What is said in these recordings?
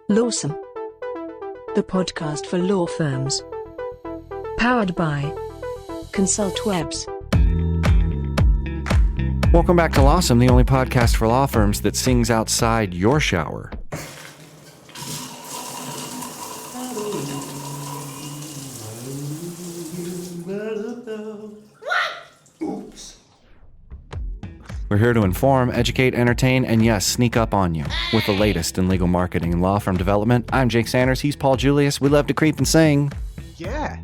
Lawsome, the podcast for law firms. Powered by ConsultWebs. Welcome back to Lawsome, the only podcast for law firms that sings outside your shower. We're here to inform, educate, entertain, and yes, sneak up on you with the latest in legal marketing and law firm development. I'm Jake Sanders. He's Paul Julius. We love to creep and sing. Yeah,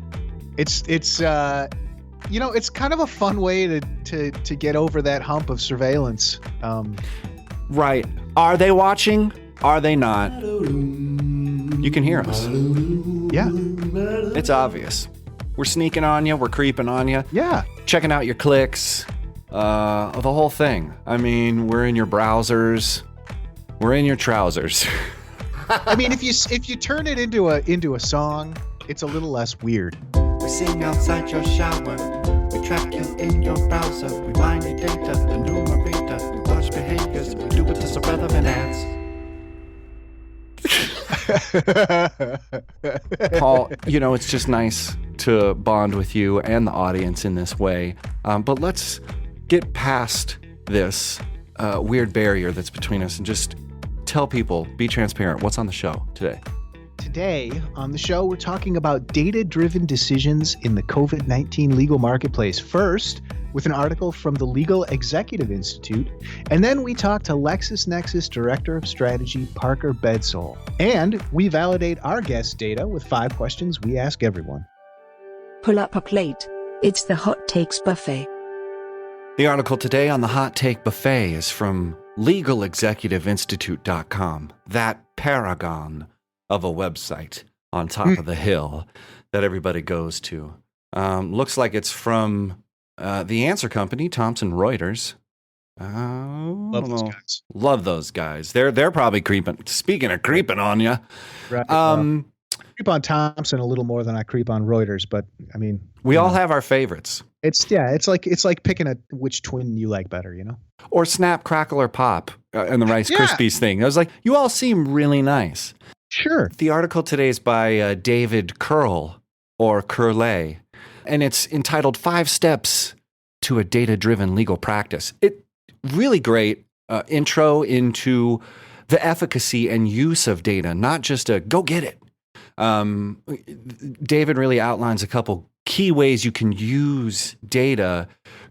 it's it's kind of a fun way to get over that hump of surveillance. Right. Are they watching? Are they not? You can hear us. Yeah. It's obvious. We're sneaking on you. We're creeping on you. Yeah. Checking out your clicks. The whole thing. I mean, we're in your browsers. We're in your trousers. I mean, if you turn it into a song, it's a little less weird. We sing outside your shower. We track you in your browser. We mine your data, enumerator. We watch behaviors. We do it to some relevant ads. Paul, it's just nice to bond with you and the audience in this way. But let's get past this weird barrier that's between us and just tell people, be transparent. What's on the show today? Today on the show, we're talking about data-driven decisions in the COVID-19 legal marketplace. First, with an article from the Legal Executive Institute, and then we talk to LexisNexis Director of Strategy, Parker Bedsole. And we validate our guest data with 5 questions we ask everyone. Pull up a plate. It's the Hot Takes Buffet. The article today on the Hot Take Buffet is from LegalExecutiveInstitute.com, that paragon of a website on top of the hill that everybody goes to. Looks like it's from the answer company, Thomson Reuters. Love those guys. Love those guys. They're probably creeping. Speaking of creeping on you, right. I creep on Thomson a little more than I creep on Reuters, but I mean, we all have our favorites. It's like picking which twin you like better, Or Snap, Crackle, or Pop and the Rice Krispies thing. I was like, you all seem really nice. Sure. The article today is by David Curl, or Curlay, and it's entitled 5 Steps to a Data-Driven Legal Practice. It really great intro into the efficacy and use of data, not just a go get it. David really outlines a couple key ways you can use data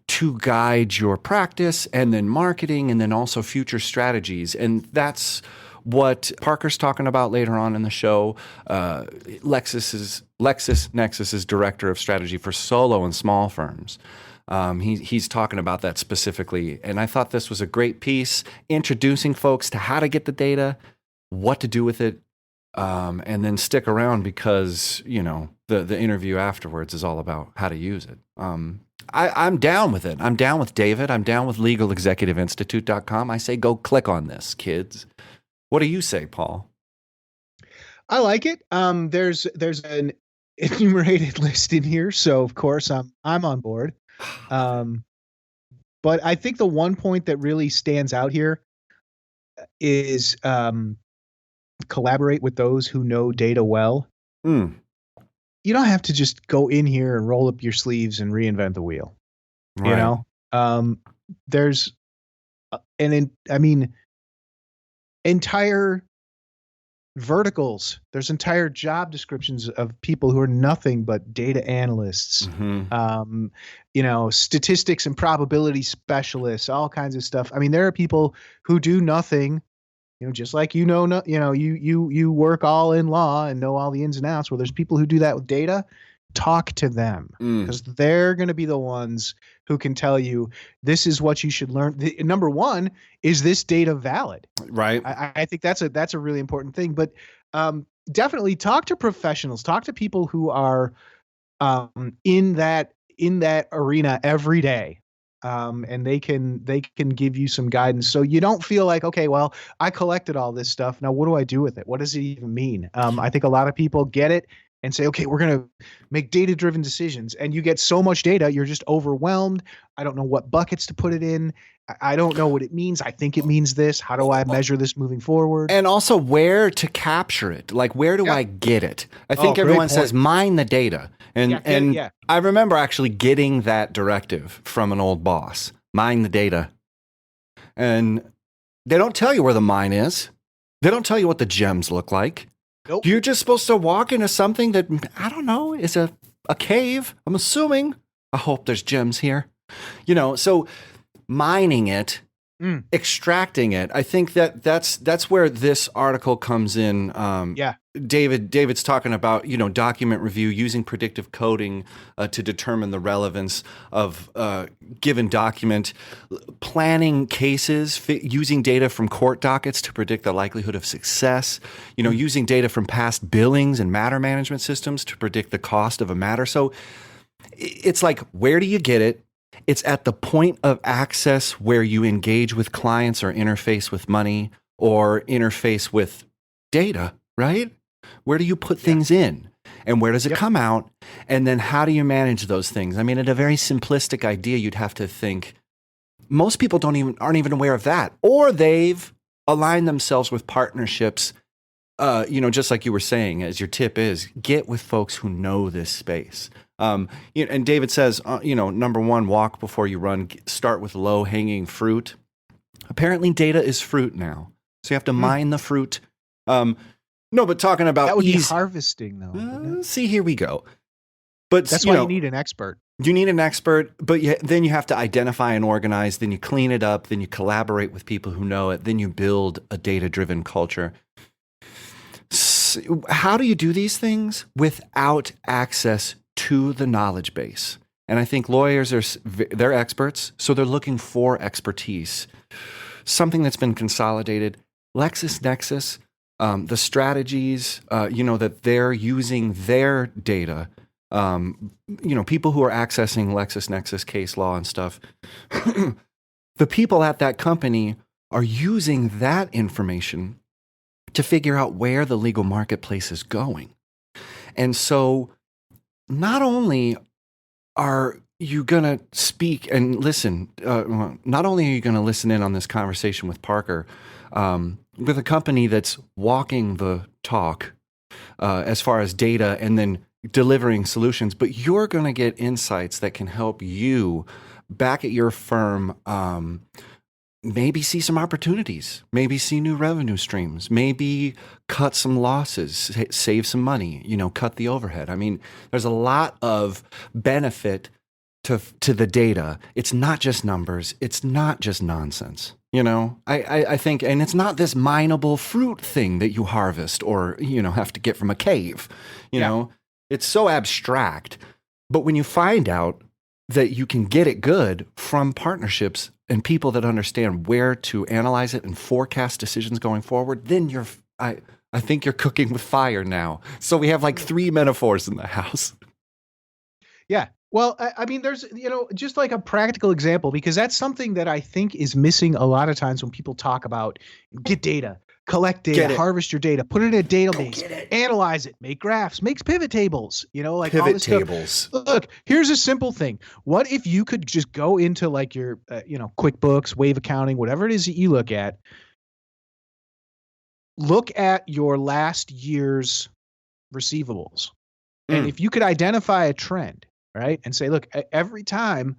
to guide your practice and then marketing and then also future strategies. And that's what Parker's talking about later on in the show. LexisNexis' Director of Strategy for solo and small firms. He's talking about that specifically. And I thought this was a great piece introducing folks to how to get the data, what to do with it, and then stick around because, the interview afterwards is all about how to use it. I'm down with it. I'm down with David. I'm down with LegalExecutiveInstitute.com. I say go click on this, kids. What do you say, Paul? I like it. There's an enumerated list in here, so of course I'm on board. But I think the one point that really stands out here is collaborate with those who know data well. You don't have to just go in here and roll up your sleeves and reinvent the wheel. Right. There's entire verticals. There's entire job descriptions of people who are nothing but data analysts, statistics and probability specialists, all kinds of stuff. I mean, there are people who do nothing, just like you work all in law and know all the ins and outs. Well, there's people who do that with data. Talk to them because they're going to be the ones who can tell you this is what you should learn. Number one, is this data valid? Right. I think that's a really important thing. But definitely talk to professionals. Talk to people who are in that arena every day. And they can give you some guidance. So you don't feel like, okay, well, I collected all this stuff. Now, what do I do with it? What does it even mean? I think a lot of people get it and say, okay, we're going to make data-driven decisions. And you get so much data, you're just overwhelmed. I don't know what buckets to put it in. I don't know what it means. I think it means this. How do I measure this moving forward? And also where to capture it. Like, where do I get it? I think everyone says mine the data. And I remember actually getting that directive from an old boss. Mine the data. And they don't tell you where the mine is. They don't tell you what the gems look like. Nope. You're just supposed to walk into something that, I don't know, is a cave. I'm assuming. I hope there's gems here. So mining it, extracting it. I think that's where this article comes in. David's talking about, document review, using predictive coding to determine the relevance of given document, planning cases, using data from court dockets to predict the likelihood of success, using data from past billings and matter management systems to predict the cost of a matter. So it's like, where do you get it? It's at the point of access where you engage with clients or interface with money or interface with data, right? Where do you put things in, and where does it come out? And then how do you manage those things? I mean, at a very simplistic idea, you'd have to think most people aren't even aware of that, or they've aligned themselves with partnerships. Just like you were saying, as your tip is, get with folks who know this space. And David says, number one, walk before you run. Start with low hanging fruit. Apparently, data is fruit now, so you have to mine the fruit. No, but talking about that would be harvesting, though. See, here we go. But that's why you need an expert. You need an expert, but then you have to identify and organize. Then you clean it up. Then you collaborate with people who know it. Then you build a data-driven culture. So how do you do these things without access to the knowledge base? And I think lawyers they're experts, so they're looking for expertise. Something that's been consolidated. LexisNexis. The strategies, that they're using their data, people who are accessing LexisNexis case law and stuff, the people at that company are using that information to figure out where the legal marketplace is going. And so not only are you going to speak and listen, not only are you going to listen in on this conversation with Parker, with a company that's walking the talk as far as data and then delivering solutions, but you're going to get insights that can help you back at your firm maybe see some opportunities, maybe see new revenue streams, maybe cut some losses, save some money, cut the overhead. I mean, there's a lot of benefit to the data. It's not just numbers. It's not just nonsense. I think, and it's not this mineable fruit thing that you harvest or, have to get from a cave. It's so abstract. But when you find out that you can get it good from partnerships and people that understand where to analyze it and forecast decisions going forward, then I think you're cooking with fire now. So we have like 3 metaphors in the house. Yeah. Well, I mean, there's, just like a practical example, because that's something that I think is missing a lot of times when people talk about get data, collect data, harvest your data, put it in a database, analyze it, make graphs, make pivot tables, like pivot all this tables. Stuff. Look, here's a simple thing. What if you could just go into like your, QuickBooks, Wave Accounting, whatever it is that you look at your last year's receivables. And if you could identify a trend, right, and say, look, every time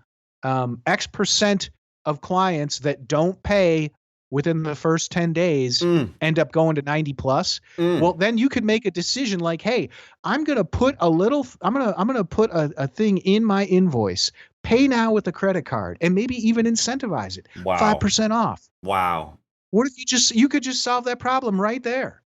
X percent of clients that don't pay within the first 10 days end up going to 90 plus, well, then you could make a decision like, hey, I'm going to put I'm going to put a thing in my invoice, pay now with a credit card, and maybe even incentivize it. Wow. 5% off. Wow. What if you could just solve that problem right there?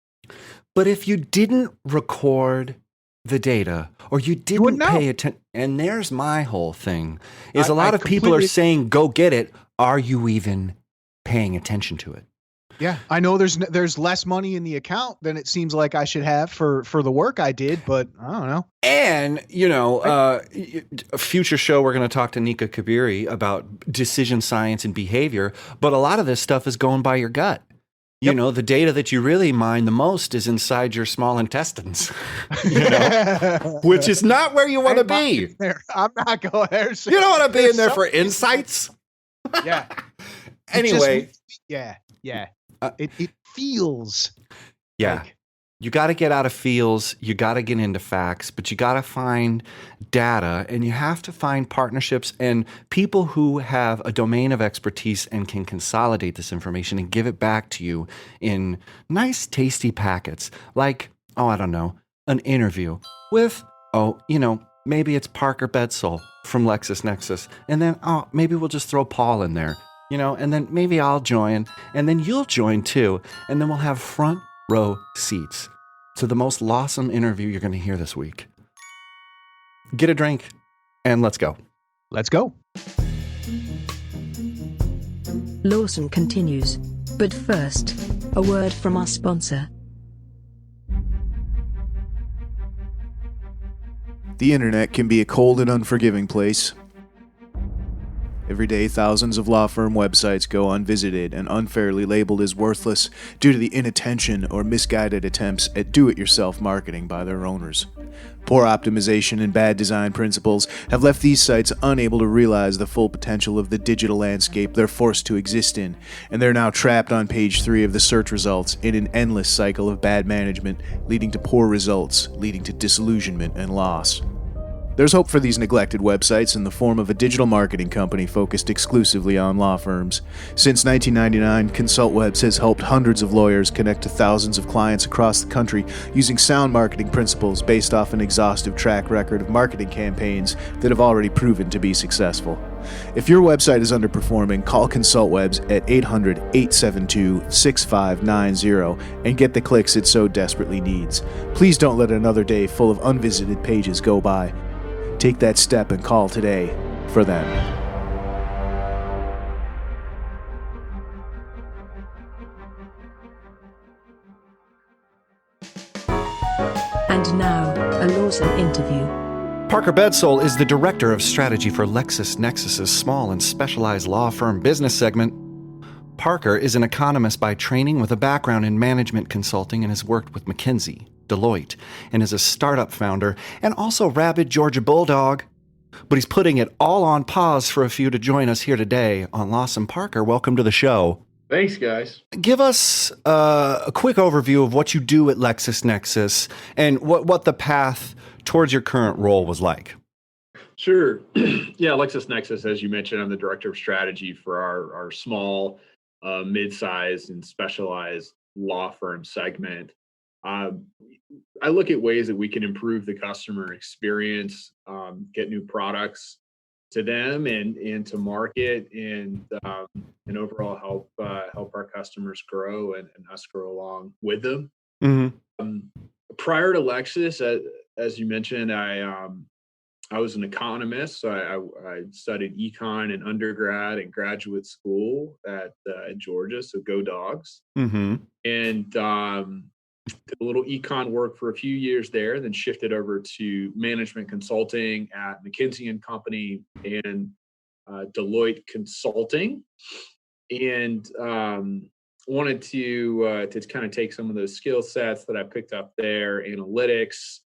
But if you didn't record the data or you didn't pay attention, and there's my whole thing, is a lot of people are saying, go get it. Are you even paying attention to it? Yeah, I know there's less money in the account than it seems like I should have for the work I did, but I don't know. And, a future show, we're going to talk to Nika Kabiri about decision science and behavior, but a lot of this stuff is going by your gut. You know, the data that you really mine the most is inside your small intestines, you know, which is not where you want to be. I'm not going there. You don't want to be in there for insights. Yeah. Anyway. Yeah. It feels. Yeah. Like, you got to get out of feels. You got to get into facts, but you got to find data, and you have to find partnerships and people who have a domain of expertise and can consolidate this information and give it back to you in nice, tasty packets. Like, I don't know, an interview with, maybe it's Parker Bedsole from LexisNexis. And then, maybe we'll just throw Paul in there, and then maybe I'll join, and then you'll join too. And then we'll have front row seats to the most awesome interview you're going to hear this week. Get a drink and let's go. Let's go. Lawson continues. But first, a word from our sponsor. The internet can be a cold and unforgiving place. Every day, thousands of law firm websites go unvisited and unfairly labeled as worthless due to the inattention or misguided attempts at do-it-yourself marketing by their owners. Poor optimization and bad design principles have left these sites unable to realize the full potential of the digital landscape they're forced to exist in, and they're now trapped on page 3 of the search results in an endless cycle of bad management, leading to poor results, leading to disillusionment and loss. There's hope for these neglected websites in the form of a digital marketing company focused exclusively on law firms. Since 1999, ConsultWebs has helped hundreds of lawyers connect to thousands of clients across the country using sound marketing principles based off an exhaustive track record of marketing campaigns that have already proven to be successful. If your website is underperforming, call ConsultWebs at 800-872-6590 and get the clicks it so desperately needs. Please don't let another day full of unvisited pages go by. Take that step and call today for them. And now, a Lawson interview. Parker Bedsole is the Director of Strategy for LexisNexis's small and specialized law firm business segment. Parker is an economist by training with a background in management consulting and has worked with McKinsey, Deloitte, and is a startup founder and also rabid Georgia Bulldog. But he's putting it all on pause for a few to join us here today on Lawson. Parker, welcome to the show. Thanks, guys. Give us a quick overview of what you do at LexisNexis and what the path towards your current role was like. Sure. Yeah, LexisNexis, as you mentioned, I'm the Director of Strategy for our small, mid-sized, and specialized law firm segment. I look at ways that we can improve the customer experience, get new products to them and to market, and overall help our customers grow and us grow along with them. Mm-hmm. Prior to Lexis, as you mentioned, I was an economist, so I studied econ in undergrad and graduate school at Georgia, so go Dogs. Mm-hmm. And did a little econ work for a few years there, then shifted over to management consulting at McKinsey & Company and Deloitte Consulting, and wanted to kind of take some of those skill sets that I picked up there, analytics,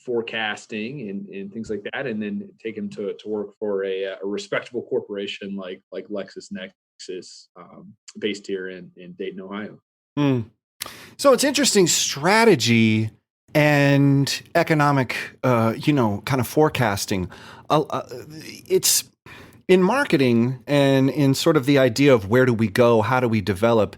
forecasting, and things like that, and then take them to work for a respectable corporation like LexisNexis, based here in Dayton, Ohio. So it's interesting, strategy and economic, kind of forecasting. It's in marketing and in sort of the idea of where do we go, how do we develop,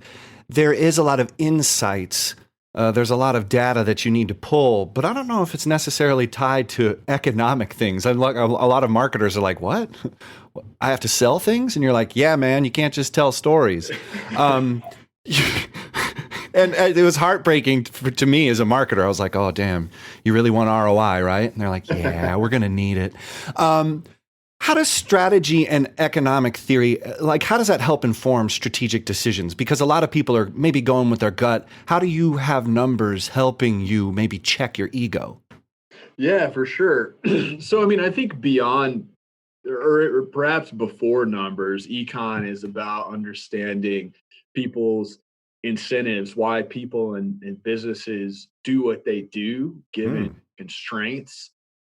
there is a lot of insights. There's a lot of data that you need to pull, but I don't know if it's necessarily tied to economic things. A lot of marketers are like, what? I have to sell things? And you're like, yeah, man, you can't just tell stories. And it was heartbreaking to me as a marketer. I was like, oh, damn, you really want ROI, right? And they're like, yeah, we're going to need it. How does strategy and economic theory, how does that help inform strategic decisions? Because a lot of people are maybe going with their gut. How do you have numbers helping you maybe check your ego? Yeah, for sure. So, I think beyond or perhaps before numbers, econ is about understanding people's incentives, why people and businesses do what they do, given constraints.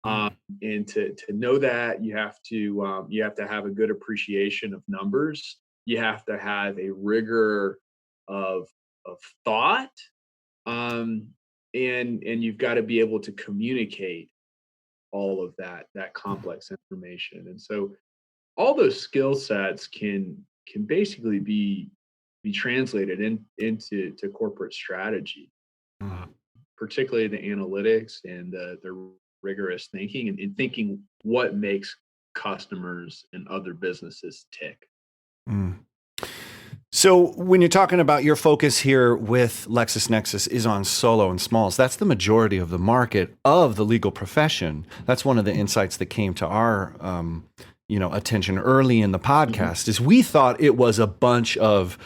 And to know that, you have to have a good appreciation of numbers. You have to have a rigor of thought, and you've got to be able to communicate all of that complex information. And so all those skill sets can basically be translated into corporate strategy, particularly the analytics and the rigorous thinking and thinking what makes customers and other businesses tick. So when you're talking about your focus here with LexisNexis is on solo and smalls, that's the majority of the market of the legal profession. That's one of the insights that came to our attention early in the podcast. Is we thought it was a bunch of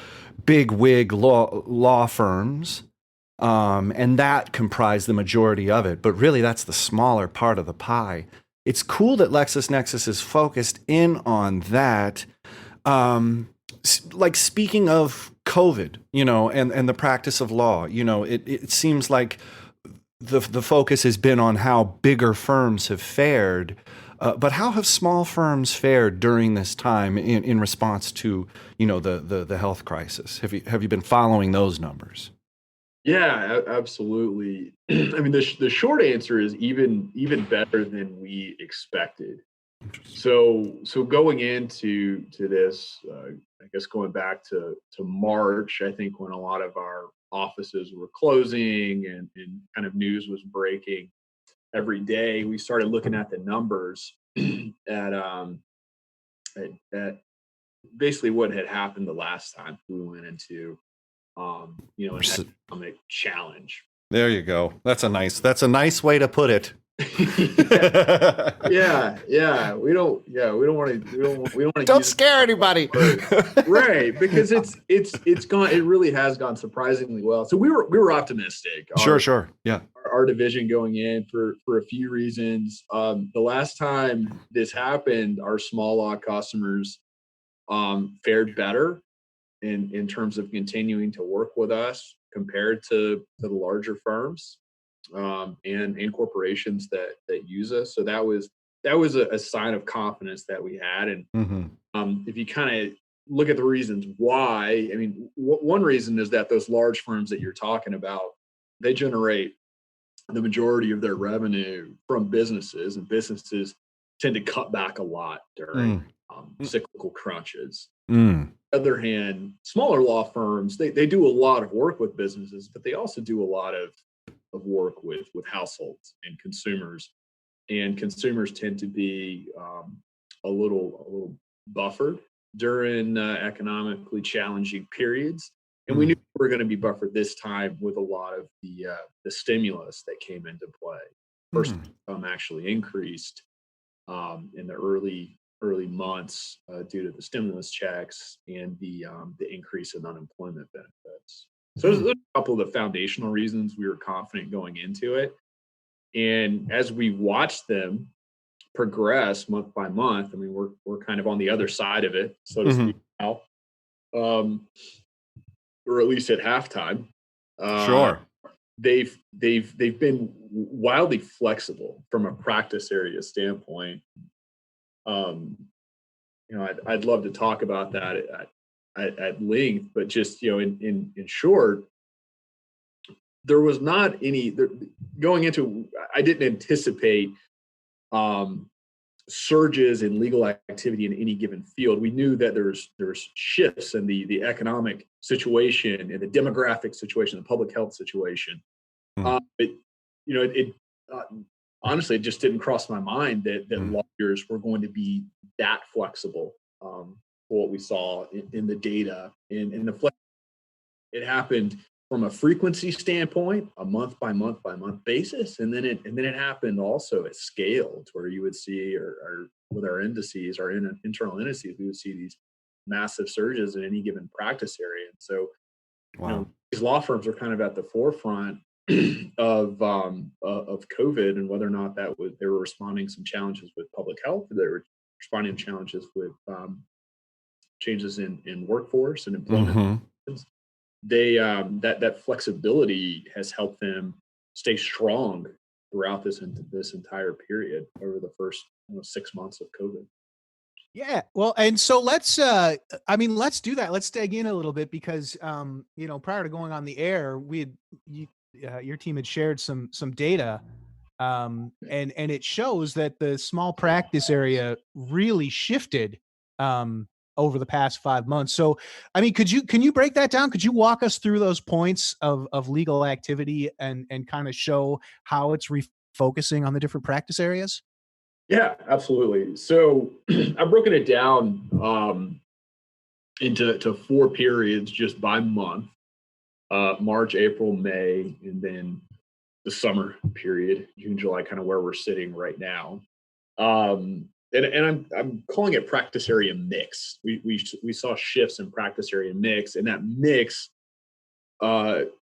big wig law firms, and that comprised the majority of it. But really, that's the smaller part of the pie. It's cool that LexisNexis is focused in on that. Like speaking of COVID, and the practice of law, it seems like the focus has been on how bigger firms have fared. But how have small firms fared during this time in response to, the health crisis? Have you been following those numbers? Yeah, absolutely. I mean, the short answer is even better than we expected. So going into this, I guess going back to March, I think when a lot of our offices were closing and kind of news was breaking every day, we started looking at the numbers at basically what had happened the last time we went into an economic challenge. There you go. That's a nice way to put it. Yeah. We don't want to. Don't scare anybody, right? Because it's gone. It really has gone surprisingly well. So we were optimistic. Sure. Yeah. Our division going in for a few reasons. The last time this happened, our small law customers fared better in terms of continuing to work with us compared to the larger firms. And corporations that use us. So that was a sign of confidence that we had. And if you kind of look at the reasons why, I mean, one reason is that those large firms that you're talking about, they generate the majority of their revenue from businesses, and businesses tend to cut back a lot during cyclical crunches. On the other hand, smaller law firms, they do a lot of work with businesses, but they also do a lot of work with households and consumers, and consumers tend to be a little buffered during economically challenging periods. And we knew we were going to be buffered this time with a lot of the stimulus that came into play. Personal income actually increased in the early months due to the stimulus checks and the increase in unemployment benefits. So there's a couple of the foundational reasons we were confident going into it. And as we watched them progress month by month, I mean, we're kind of on the other side of it, so to speak now, or at least at halftime. Sure. They've been wildly flexible from a practice area standpoint. I'd love to talk about that at length, but just in short, there was not any going into. I didn't anticipate surges in legal activity in any given field. We knew that there's shifts in the economic situation and the demographic situation, the public health situation. Honestly, it just didn't cross my mind that lawyers were going to be that flexible. For what we saw in the data, in the flex, it happened from a frequency standpoint, a month by month basis, and then it happened also at scale, to where you would see, or with our indices, our internal indices, we would see these massive surges in any given practice area. And so, these law firms are kind of at the forefront of COVID, and whether or not they were responding to some challenges with public health, they were responding to challenges with changes in workforce and employment they that flexibility has helped them stay strong throughout this entire period over the first 6 months of COVID. Yeah. Well, and so let's let's do that. Let's dig in a little bit because prior to going on the air, your team had shared some data, and it shows that the small practice area really shifted over the past 5 months. So, I mean, can you break that down? Could you walk us through those points of legal activity and kind of show how it's refocusing on the different practice areas? Yeah, absolutely. So I've broken it down into 4 periods just by month: March, April, May, and then the summer period, June, July, kind of where we're sitting right now. And I'm calling it practice area mix. We saw shifts in practice area mix, and that mix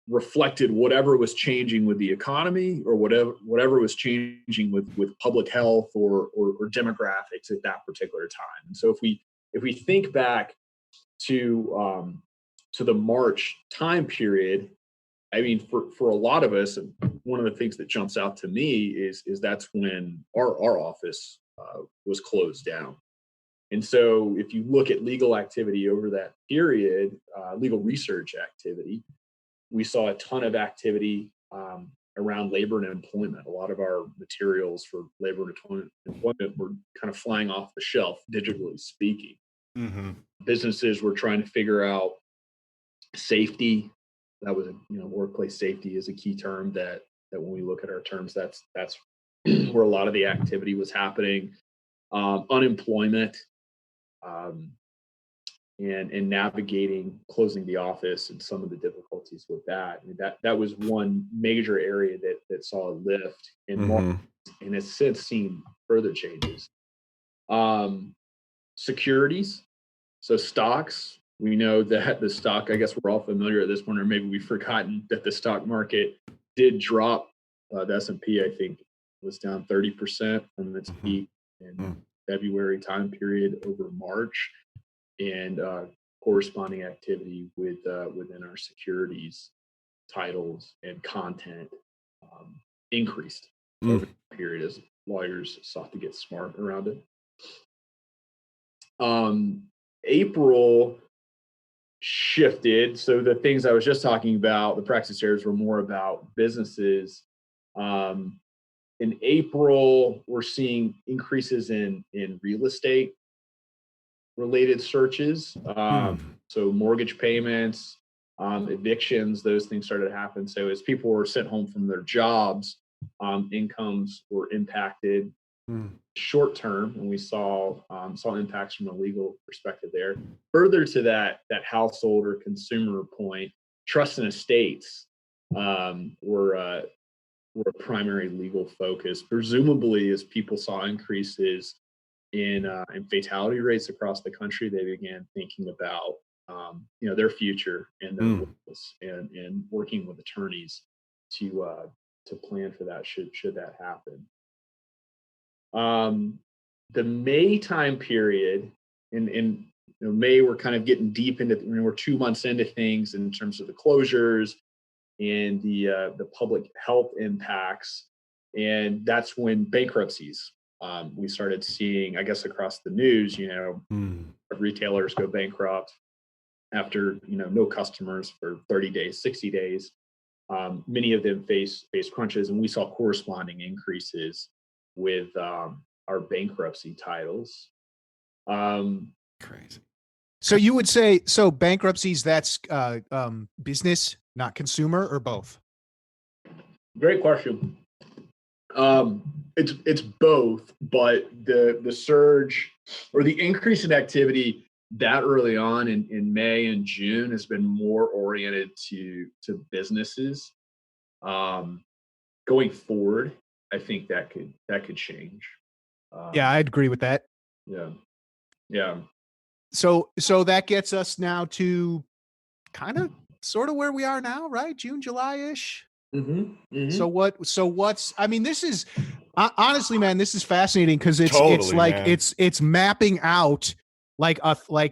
reflected whatever was changing with the economy or whatever was changing with public health or demographics at that particular time. And so if we think back to the March time period, I mean, for a lot of us, one of the things that jumps out to me is that's when our office was closed down. And so if you look at legal activity over that period, legal research activity, we saw a ton of activity around labor and employment. A lot of our materials for labor and employment were kind of flying off the shelf, digitally speaking. Mm-hmm. Businesses were trying to figure out safety. That was, workplace safety is a key term that when we look at our terms, that's where a lot of the activity was happening. Unemployment, and navigating closing the office and some of the difficulties with that. I mean, that was one major area that saw a lift in March, and has since seen further changes. Securities, so stocks. We know that the stock, I guess we're all familiar at this point, or maybe we've forgotten that the stock market did drop. The S&P, I think, was down 30% from its peak in February time period over March, and corresponding activity within our securities titles and content increased over the period as lawyers sought to get smart around it. April shifted. So the things I was just talking about, the practice areas, were more about businesses. In April, we're seeing increases in real estate related searches. So mortgage payments, evictions, those things started to happen. So as people were sent home from their jobs, incomes were impacted short term, and we saw impacts from a legal perspective there. Further to that household or consumer point, trust and estates were a primary legal focus, presumably as people saw increases in fatality rates across the country. They began thinking about their future and their wills, and working with attorneys to plan for that should that happen. The May time period, in May, we're kind of getting deep into, we're 2 months into things in terms of the closures and the public health impacts, and that's when bankruptcies. We started seeing, I guess, across the news, retailers go bankrupt after, no customers for 30 days, 60 days. Many of them face crunches, and we saw corresponding increases with our bankruptcy titles. Crazy. So you would say, so bankruptcies, that's business, not consumer, or both? Great question. It's both, but the surge or the increase in activity that early on in May and June has been more oriented to businesses. Going forward, I think that could change. Yeah, I'd agree with that. Yeah. So that gets us now to kind of sort of where we are now, right? June, July-ish. So what's, I mean, this is honestly, man, this is fascinating because it's like, man, it's mapping out like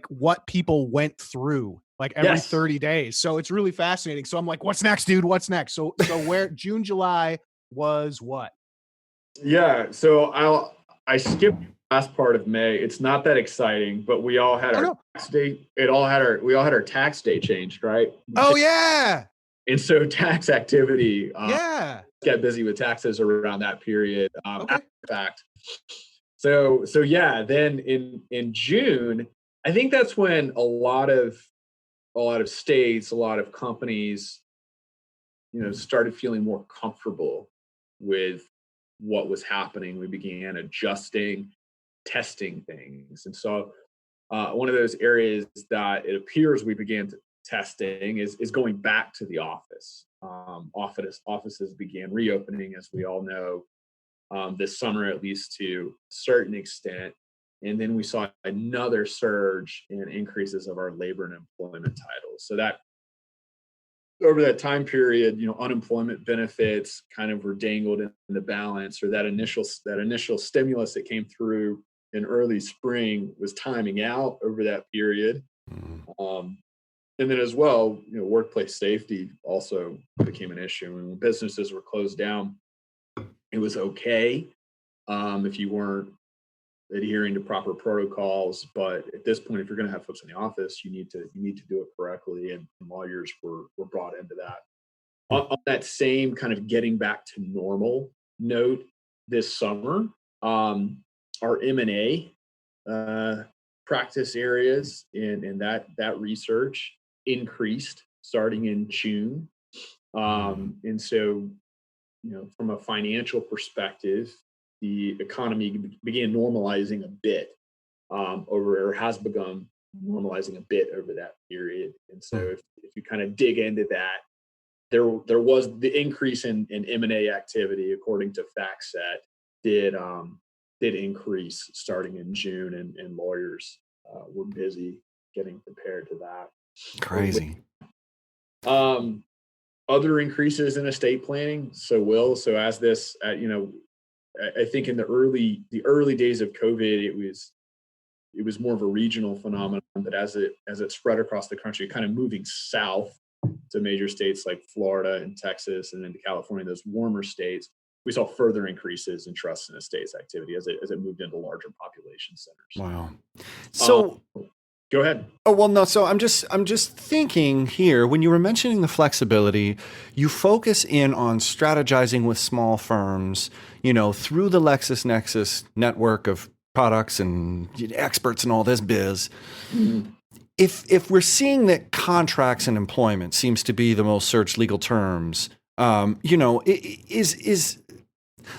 what people went through like every Yes. 30 days. So it's really fascinating. So I'm like, what's next, dude? What's next? So where June, July was what? Yeah. So I skipped the last part of May. It's not that exciting, but we all had Oh, our no. tax date. We all had our tax day changed, right? Oh, yeah. And so tax activity, Yeah. get busy with taxes around that period. Okay. After the fact. So yeah, then in June, I think that's when a lot of states, a lot of companies, started feeling more comfortable with what was happening. We began adjusting, testing things, and so one of those areas that it appears we began testing is going back to the office. Offices began reopening, as we all know, this summer, at least to a certain extent. And then we saw another surge in increases of our labor and employment titles. So that over that time period, unemployment benefits kind of were dangled in the balance, or that initial stimulus that came through in early spring was timing out over that period. And then as well, workplace safety also became an issue. And when businesses were closed down, it was okay if you weren't adhering to proper protocols. But at this point, if you're going to have folks in the office, you need to do it correctly. And lawyers were brought into that. On that same kind of getting back to normal note, this summer, our M&A practice areas and that research increased starting in June. And so, from a financial perspective, the economy began normalizing a bit or has begun normalizing a bit over that period. And so if you kind of dig into that, there was the increase in M&A activity, according to FactSet, did increase starting in June, and lawyers were busy getting prepared to that. Crazy. Other increases in estate planning. So as this, I think in the early days of COVID, it was more of a regional phenomenon, but as it spread across the country, kind of moving south to major states like Florida and Texas and into California, those warmer states, we saw further increases in trust and estates activity as it moved into larger population centers. Wow. So go ahead. Oh, well, no. So I'm just thinking here, when you were mentioning the flexibility, you focus in on strategizing with small firms, through the LexisNexis network of products and experts and all this biz. Mm-hmm. If we're seeing that contracts and employment seems to be the most searched legal terms, is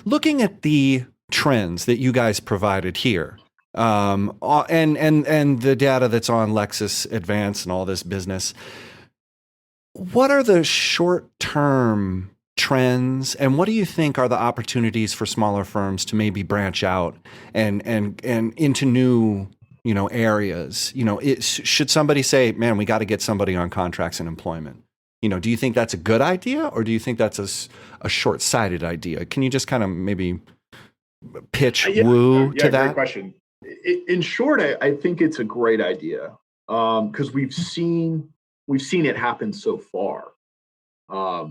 looking at the trends that you guys provided here, and the data that's on Lexis Advance and all this business, what are the short-term trends, and what do you think are the opportunities for smaller firms to maybe branch out and into new areas? Should somebody say, man, we got to get somebody on contracts and employment? Do you think that's a good idea, or do you think that's a short-sighted idea? Can you just kind of maybe pitch to that? Great question. In short, I think it's a great idea because we've seen it happen so far. 4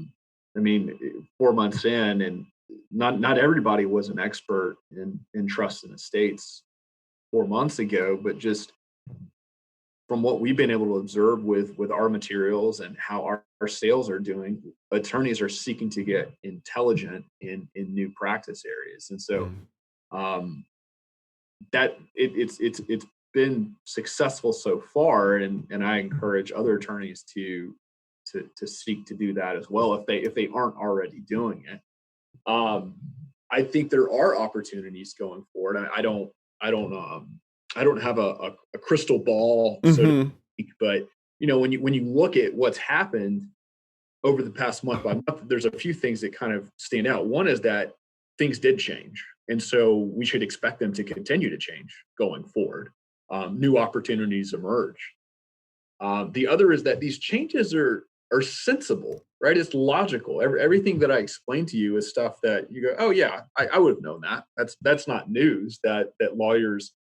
months in, and not everybody was an expert in trust and estates 4 months ago, but just from what we've been able to observe with our materials and how our sales are doing, attorneys are seeking to get intelligent in new practice areas. And so that it's been successful so far, and I encourage other attorneys to seek to do that as well if they aren't already doing it. I think there are opportunities going forward. I don't have a crystal ball, so to speak, but when you look at what's happened over the past month by month, there's a few things that kind of stand out. One is that things did change, and so we should expect them to continue to change going forward. New opportunities emerge. The other is that these changes are sensible, right? It's logical. Everything that I explained to you is stuff that you go, oh yeah, I would have known that. That's not news that lawyers,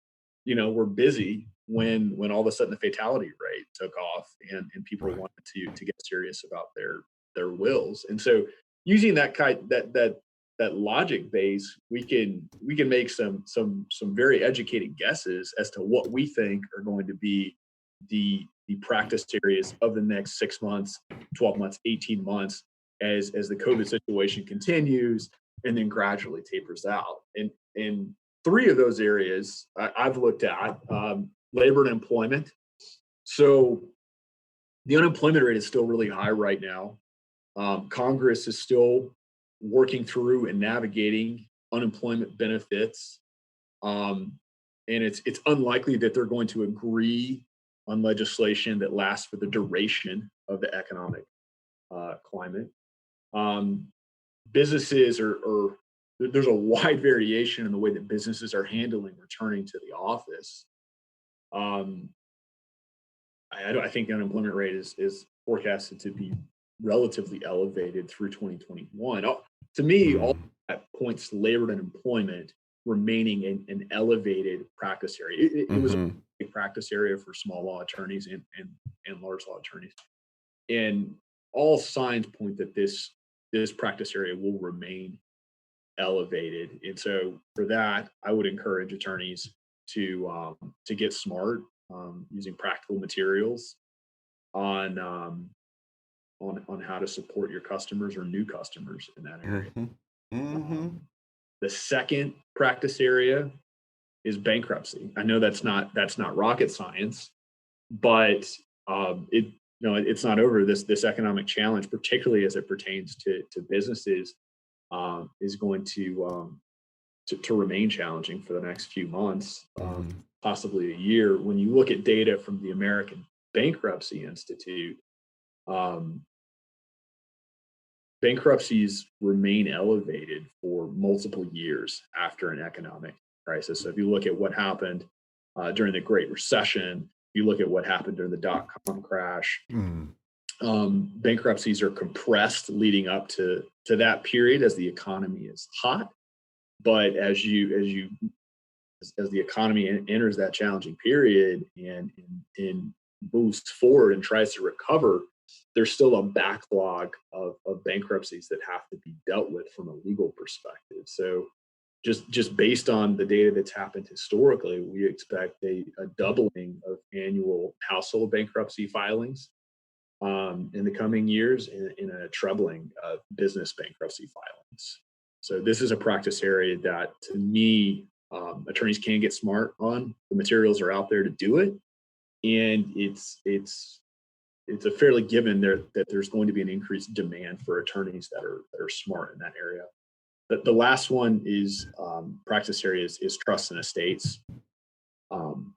were busy when all of a sudden the fatality rate took off and people Right. wanted to get serious about their wills. And so using that logic base, we can make some very educated guesses as to what we think are going to be the practice areas of the next 6 months, 12 months, 18 months as the COVID situation continues and then gradually tapers out. And three of those areas I've looked at, labor and employment. So the unemployment rate is still really high right now. Congress is still working through and navigating unemployment benefits. And it's unlikely that they're going to agree on legislation that lasts for the duration of the economic climate. Businesses there's a wide variation in the way that businesses are handling returning to the office. I think the unemployment rate is forecasted to be relatively elevated through 2021. To me, all that points to labor and employment remaining an elevated practice area. It was a big practice area for small law attorneys and large law attorneys. And all signs point that this practice area will remain elevated. And so for that, I would encourage attorneys to get smart using practical materials on how to support your customers or new customers in that area. The second practice area is bankruptcy. I know that's not rocket science, but it's not over. This economic challenge, particularly as it pertains to businesses, is going to remain challenging for the next few months, possibly a year. When you look at data from the American Bankruptcy Institute, bankruptcies remain elevated for multiple years after an economic crisis. So if you look at what happened during the Great Recession, you look at what happened during the dot-com crash, bankruptcies are compressed leading up to that period as the economy is hot. But as the economy enters that challenging period and moves forward and tries to recover, there's still a backlog of bankruptcies that have to be dealt with from a legal perspective. So just based on the data that's happened historically, we expect a doubling of annual household bankruptcy filings in the coming years, in a trebling of business bankruptcy filings. So this is a practice area that, to me, attorneys can get smart on. The materials are out there to do it, and it's a fairly given that there's going to be an increased demand for attorneys that are smart in that area. The last one is practice areas is trust and estates. COVID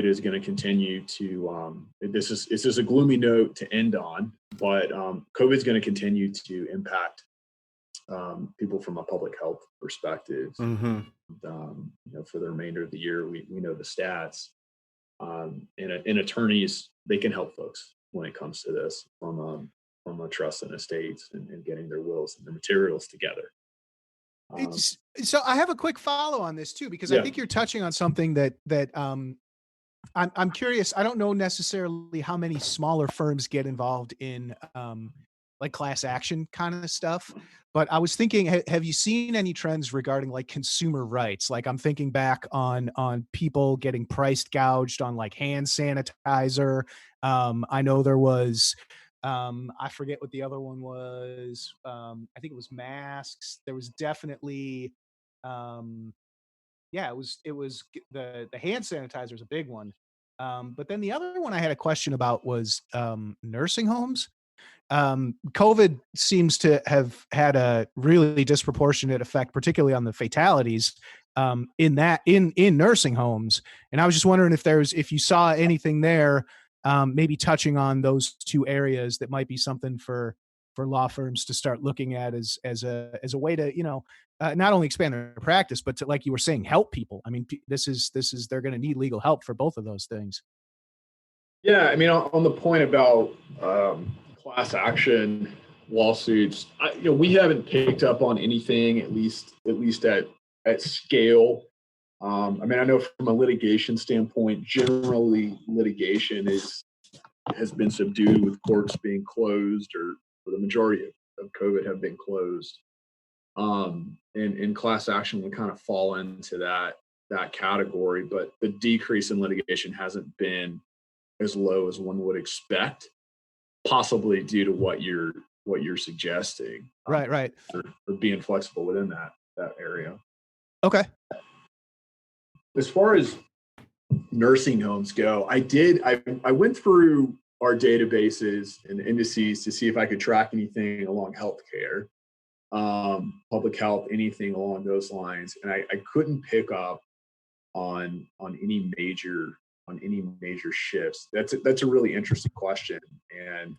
is going to continue to. This is a gloomy note to end on, but COVID is going to continue to impact people from a public health perspective. For the remainder of the year, we know the stats. And attorneys, they can help folks when it comes to this from a trust and estates and getting their wills and their materials together. So I have a quick follow on this too, because I think you're touching on something that I'm curious. I don't know necessarily how many smaller firms get involved in like class action kind of stuff, but I was thinking, have you seen any trends regarding like consumer rights? Like I'm thinking back on people getting price gouged on like hand sanitizer. I know there was, I forget what the other one was. I think it was masks. There was definitely, it was the hand sanitizer is a big one. But then the other one I had a question about was nursing homes. COVID seems to have had a really disproportionate effect, particularly on the fatalities in nursing homes. And I was just wondering if you saw anything there, maybe touching on those two areas that might be something for law firms to start looking at as a way to, not only expand their practice, but to, like you were saying, help people. I mean, they're going to need legal help for both of those things. Yeah. I mean, on the point about class action lawsuits, we haven't picked up on anything, at least at scale, I mean, I know from a litigation standpoint, generally litigation has been subdued with courts being closed, or the majority of COVID have been closed. And class action would kind of fall into that category, but the decrease in litigation hasn't been as low as one would expect, possibly due to what you're suggesting. Right. Or being flexible within that area. Okay. As far as nursing homes go, I went through our databases and indices to see if I could track anything along healthcare, public health, anything along those lines, and I couldn't pick up on any major shifts. That's a really interesting question, and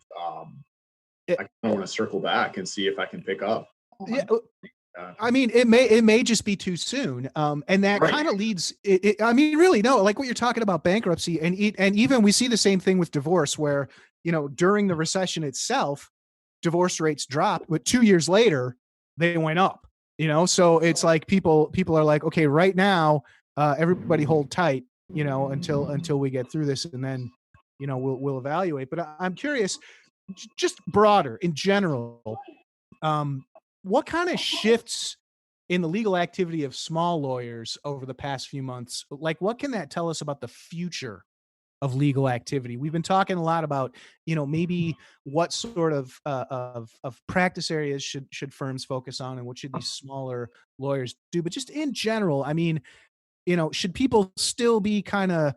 I kind of want to circle back and see if I can pick up. I mean, it may just be too soon, and that Right. kind of leads. I mean, really, no, like what you're talking about, bankruptcy, and even we see the same thing with divorce, where during the recession itself, divorce rates dropped, but 2 years later they went up. So it's like people are like, okay, right now, everybody hold tight, until we get through this, and then we'll evaluate. But I'm curious, just broader in general. What kind of shifts in the legal activity of small lawyers over the past few months? Like, what can that tell us about the future of legal activity? We've been talking a lot about, maybe what sort of practice areas should firms focus on, and what should these smaller lawyers do? But just in general, I mean, should people still be kind of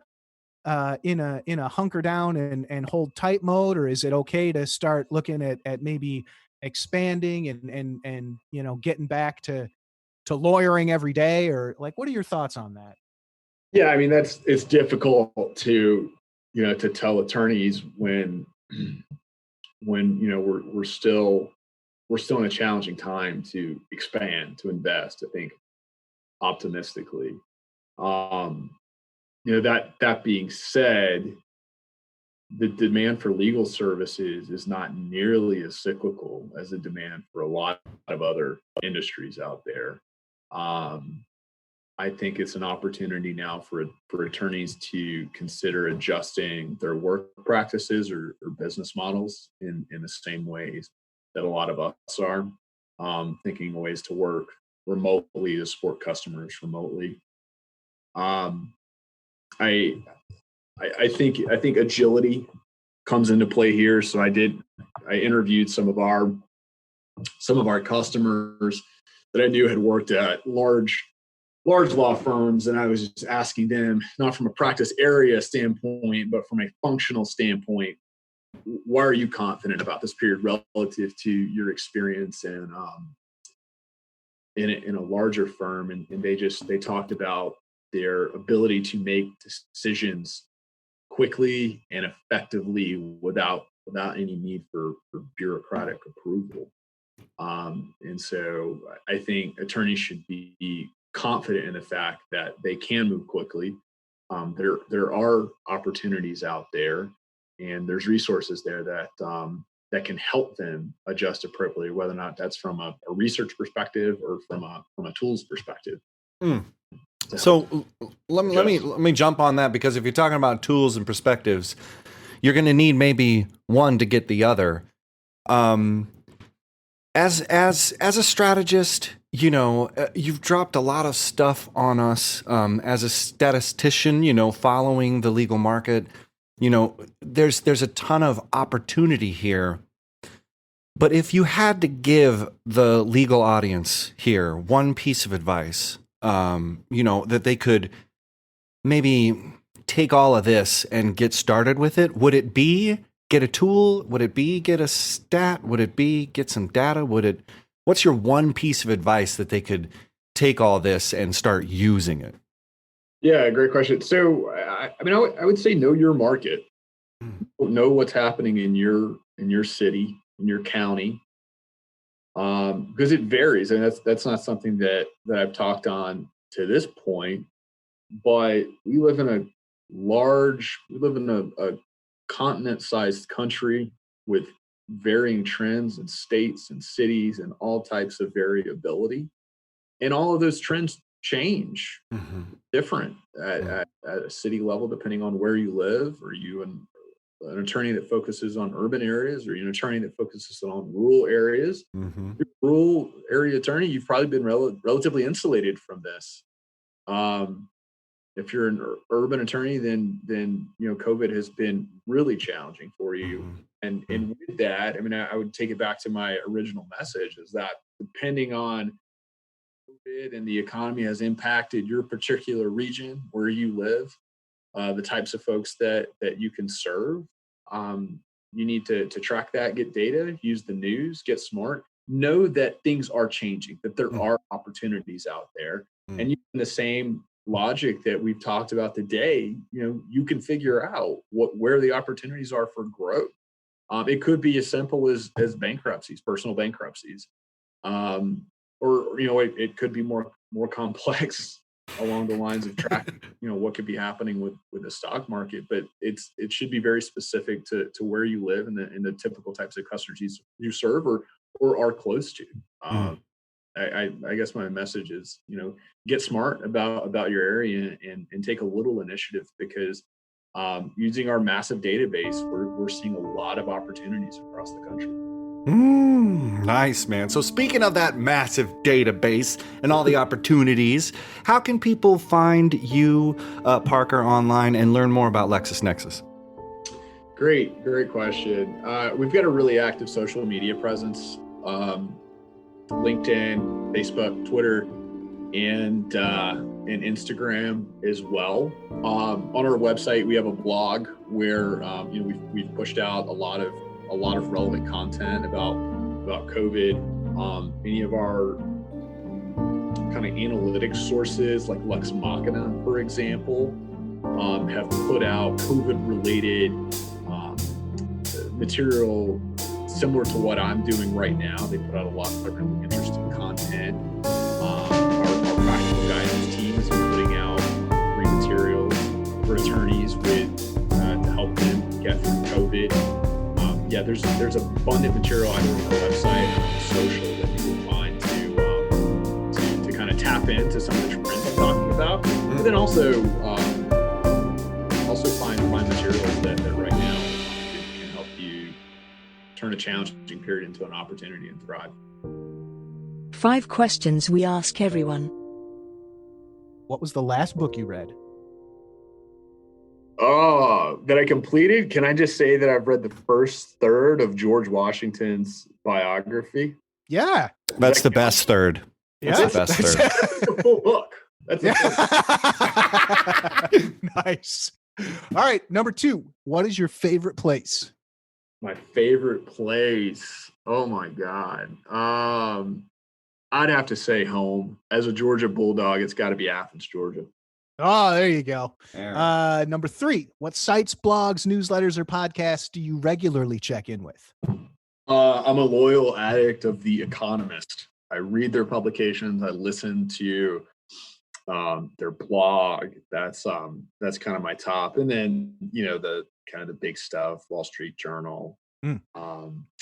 in a hunker down and hold tight mode, or is it okay to start looking at maybe expanding and getting back to lawyering every day? Or like, what are your thoughts on that? Yeah, I mean, it's difficult to to tell attorneys when we're still in a challenging time to expand, to invest, I think, optimistically. That being said, the demand for legal services is not nearly as cyclical as the demand for a lot of other industries out there. I think it's an opportunity now for attorneys to consider adjusting their work practices or business models in the same ways that a lot of us are, thinking of ways to work remotely, to support customers remotely. I think agility comes into play here. So I interviewed some of our customers that I knew had worked at large law firms, and I was just asking them, not from a practice area standpoint, but from a functional standpoint, why are you confident about this period relative to your experience in a larger firm? And they talked about their ability to make decisions quickly and effectively without any need for bureaucratic approval. And so I think attorneys should be confident in the fact that they can move quickly. There are opportunities out there, and there's resources there that can help them adjust appropriately, whether or not that's from a research perspective or from a tools perspective. So let me jump on that, because if you're talking about tools and perspectives, you're going to need maybe one to get the other. As a strategist, you've dropped a lot of stuff on us. As a statistician, following the legal market, there's a ton of opportunity here. But if you had to give the legal audience here one piece of advice, that they could maybe take all of this and get started with it, would it be get a tool? Would it be get a stat? Would it be get some data? What's your one piece of advice that they could take all this and start using it? Yeah, great question. So, I would say know your market, know what's happening in your city, in your county, because it varies, and that's not something that I've talked on to this point. But we live in a continent-sized country with varying trends in states and cities and all types of variability. And all of those trends change different at a city level, depending on where you live. Are you an attorney that focuses on urban areas? Or are you an attorney that focuses on rural areas? If you're a rural area attorney, you've probably been relatively insulated from this. If you're an urban attorney, then COVID has been really challenging for you. And with that, I mean, I would take it back to my original message, is that depending on COVID and the economy has impacted your particular region where you live, the types of folks that you can serve, you need to track that, get data, use the news, get smart, know that things are changing, that there are opportunities out there. And using the same logic that we've talked about today, you can figure out where the opportunities are for growth. It could be as simple as bankruptcies, personal bankruptcies, or it could be more complex along the lines of tracking, what could be happening with the stock market. But it should be very specific to where you live and the typical types of customers you serve or are close to. I guess my message is, get smart about your area and take a little initiative, because using our massive database, we're seeing a lot of opportunities across the country. Nice, man. So speaking of that massive database and all the opportunities, how can people find you, Parker, online and learn more about LexisNexis? Great question. We've got a really active social media presence. LinkedIn, Facebook, Twitter, and Instagram as well. On our website, we have a blog where we've pushed out a lot of relevant content about COVID. Any of our kind of analytics sources, like Lex Machina, for example, have put out COVID-related material similar to what I'm doing right now. They put out a lot of really interesting content. Our practical guidance team has been putting out free materials for attorneys to help them get through COVID. There's abundant material either on our website or on social that you can find to kind of tap into some of the trends I'm talking about, but then also find materials that right now can help you turn a challenging period into an opportunity and thrive. 5 questions we ask everyone. What was the last book you read? That I completed? Can I just say that I've read the first third of George Washington's biography? Yeah. That's the best third. Yeah. That's the best third. That's a full book. That's a full book. Nice. All right. Number 2. What is your favorite place? My favorite place. Oh my God. I'd have to say home. As a Georgia Bulldog, it's got to be Athens, Georgia. Oh, there you go. Number 3, what sites, blogs, newsletters, or podcasts do you regularly check in with? I'm a loyal addict of The Economist. I read their publications. I listen to their blog. That's kind of my top. And then, the kind of the big stuff, Wall Street Journal,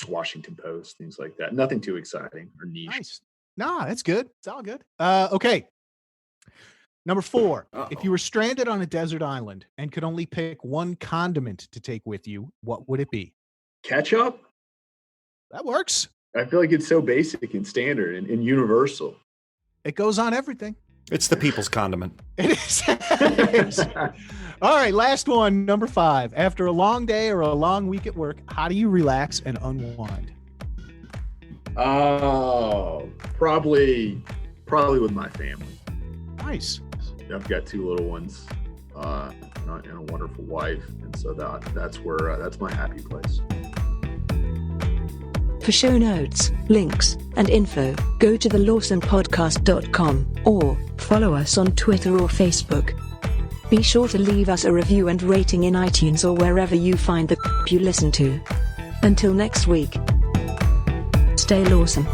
Washington Post, things like that. Nothing too exciting or niche. Nice. No, that's good. It's all good. Okay. Number 4, if you were stranded on a desert island and could only pick one condiment to take with you, what would it be? Ketchup? That works. I feel like it's so basic and standard and universal. It goes on everything. It's the people's condiment. It is. It is. All right, last one, number 5. After a long day or a long week at work, how do you relax and unwind? Oh, probably with my family. Nice. I've got 2 little ones and a wonderful wife, and so that's my happy place. For show notes, links, and info, go to thelawsonpodcast.com or follow us on Twitter or Facebook. Be sure to leave us a review and rating in iTunes or wherever you find the you listen to. Until next week, stay lawsome.